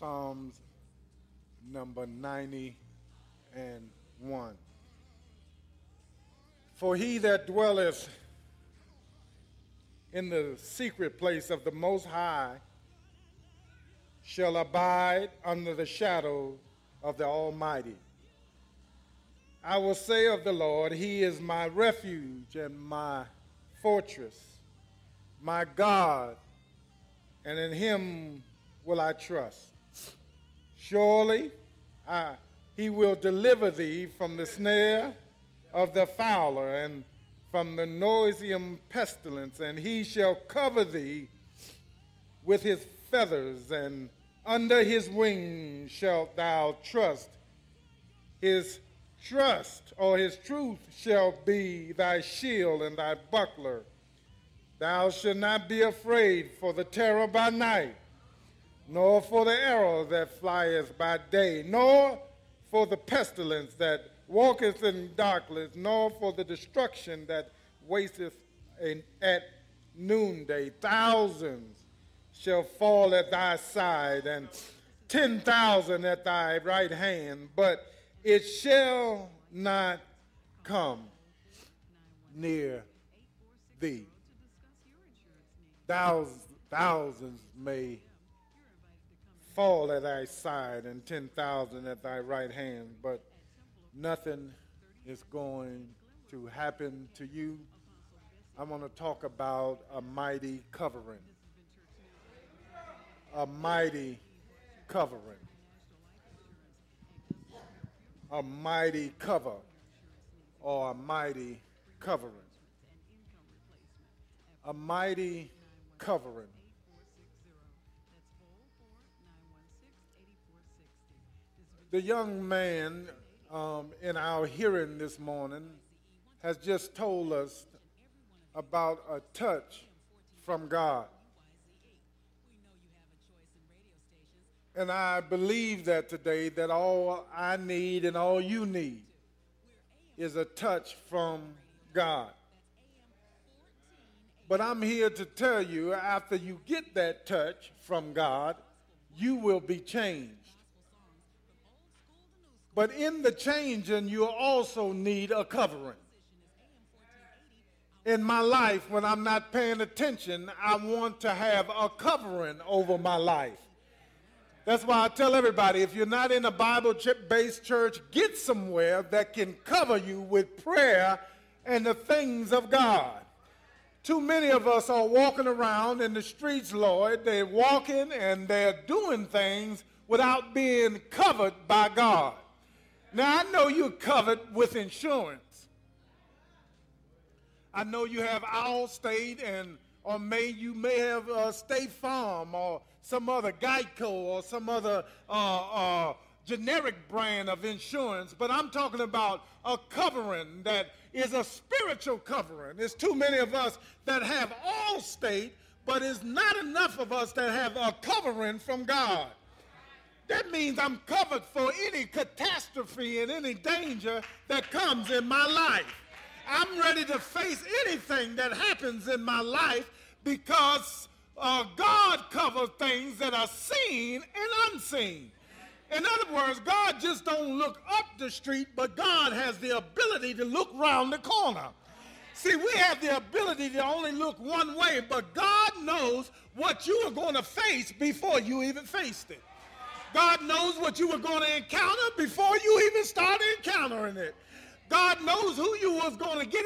Psalms number 91. For he that dwelleth in the secret place of the Most High shall abide under the shadow of the Almighty. I will say of the Lord, he is my refuge and my fortress, my God, and in him will I trust. Surely he will deliver thee from the snare of the fowler and from the noisome pestilence, and he shall cover thee with his feathers, and under his wings shalt thou trust. His trust, or his truth, shall be thy shield and thy buckler. Thou shalt not be afraid for the terror by night, nor for the arrow that flieth by day, nor for the pestilence that walketh in darkness, nor for the destruction that wasteth at noonday. Thousands shall fall at thy side, and 10,000 at thy right hand, but it shall not come near thee. Thousands may fall at thy side and 10,000 at thy right hand, but nothing is going to happen to you. I'm going to talk about a mighty covering. A mighty covering. A mighty cover, or a mighty covering. A mighty covering. The young man in our hearing this morning has just told us about a touch from God. And I believe that today that all I need and all you need is a touch from God. But I'm here to tell you, after you get that touch from God, you will be changed. But in the changing, you also need a covering. In my life, when I'm not paying attention, I want to have a covering over my life. That's why I tell everybody, if you're not in a Bible-based church, get somewhere that can cover you with prayer and the things of God. Too many of us are walking around in the streets, Lord. They're walking and they're doing things without being covered by God. Now, I know you're covered with insurance. I know you have Allstate, or you may have State Farm or some other Geico or some other generic brand of insurance, but I'm talking about a covering that is a spiritual covering. There's too many of us that have Allstate, but it's not enough of us that have a covering from God. That means I'm covered for any catastrophe and any danger that comes in my life. I'm ready to face anything that happens in my life because God covers things that are seen and unseen. In other words, God just don't look up the street, but God has the ability to look round the corner. See, we have the ability to only look one way, but God knows what you are going to face before you even faced it. God knows what you were going to encounter before you even started encountering it. God knows who you was going to get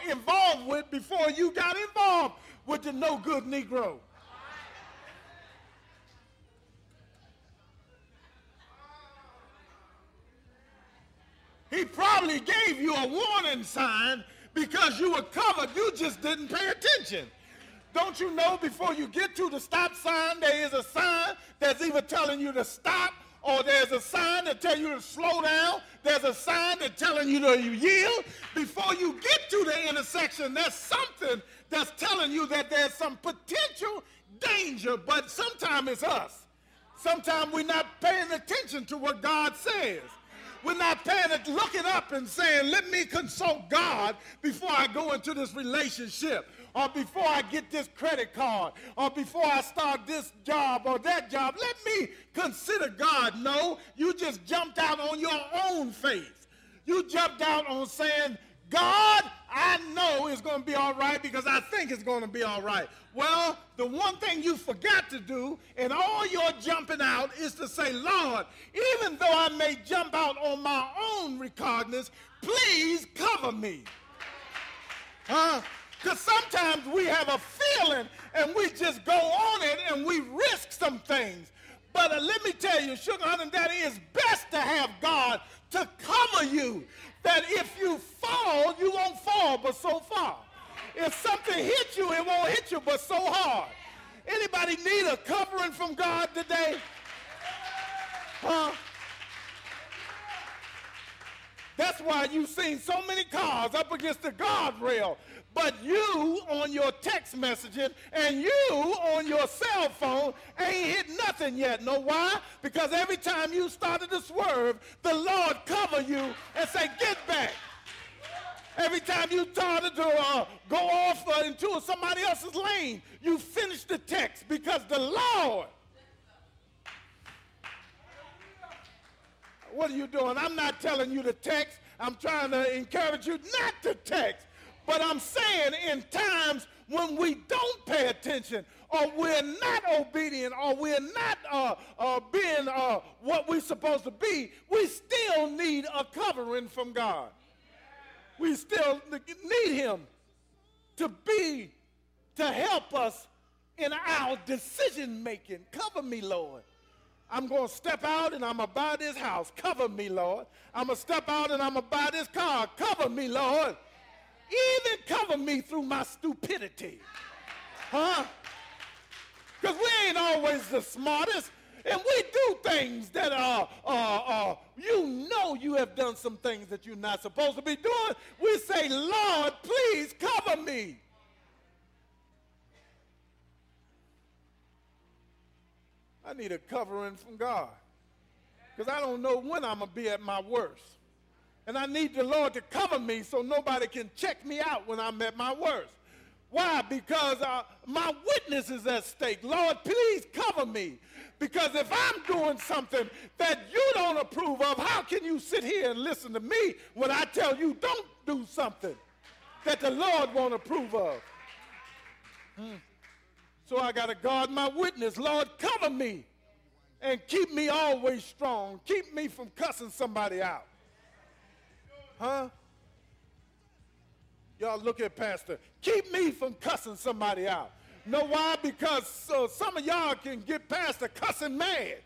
involved with before you got involved with the no good Negro. He probably gave you a warning sign because you were covered. You just didn't pay attention. Don't you know before you get to the stop sign, there is a sign that's either telling you to stop, or there's a sign that tells you to slow down. There's a sign that's telling you to yield. Before you get to the intersection, there's something that's telling you that there's some potential danger, but sometimes it's us. Sometimes we're not paying attention to what God says. We're not looking up and saying, let me consult God before I go into this relationship. or before I get this credit card, or before I start this job or that job, let me consider God. No, you just jumped out on your own faith. You jumped out on saying, God, I know it's going to be all right because I think it's going to be all right. Well, the one thing you forgot to do in all your jumping out is to say, Lord, even though I may jump out on my own recognizance, please cover me. Because sometimes we have a feeling and we just go on it and we risk some things. But let me tell you, Sugar Honey Daddy, it's best to have God to cover you. That if you fall, you won't fall but so far. If something hits you, it won't hit you but so hard. Anybody need a covering from God today? That's why you've seen so many cars up against the guardrail. But you on your text messaging and you on your cell phone ain't hit nothing yet. Know why? Because every time you started to swerve, the Lord cover you and say, get back. Every time you started to go off into somebody else's lane, you finished the text because the Lord. What are you doing? I'm not telling you to text. I'm trying to encourage you not to text. But I'm saying in times when we don't pay attention or we're not obedient or we're not being what we're supposed to be, we still need a covering from God. We still need him to help us in our decision making. Cover me, Lord. I'm going to step out and I'm going to buy this house. Cover me, Lord. I'm going to step out and I'm going to buy this car. Cover me, Lord. Even cover me through my stupidity. Because we ain't always the smartest. And we do things that you have done some things that you're not supposed to be doing. We say, Lord, please cover me. I need a covering from God because I don't know when I'm going to be at my worst. And I need the Lord to cover me so nobody can check me out when I'm at my worst. Why? Because my witness is at stake. Lord, please cover me. Because if I'm doing something that you don't approve of, how can you sit here and listen to me when I tell you don't do something that the Lord won't approve of? So I got to guard my witness. Lord, cover me and keep me always strong. Keep me from cussing somebody out. Y'all look at Pastor. Keep me from cussing somebody out. Know why? Because some of y'all can get past the cussing mad.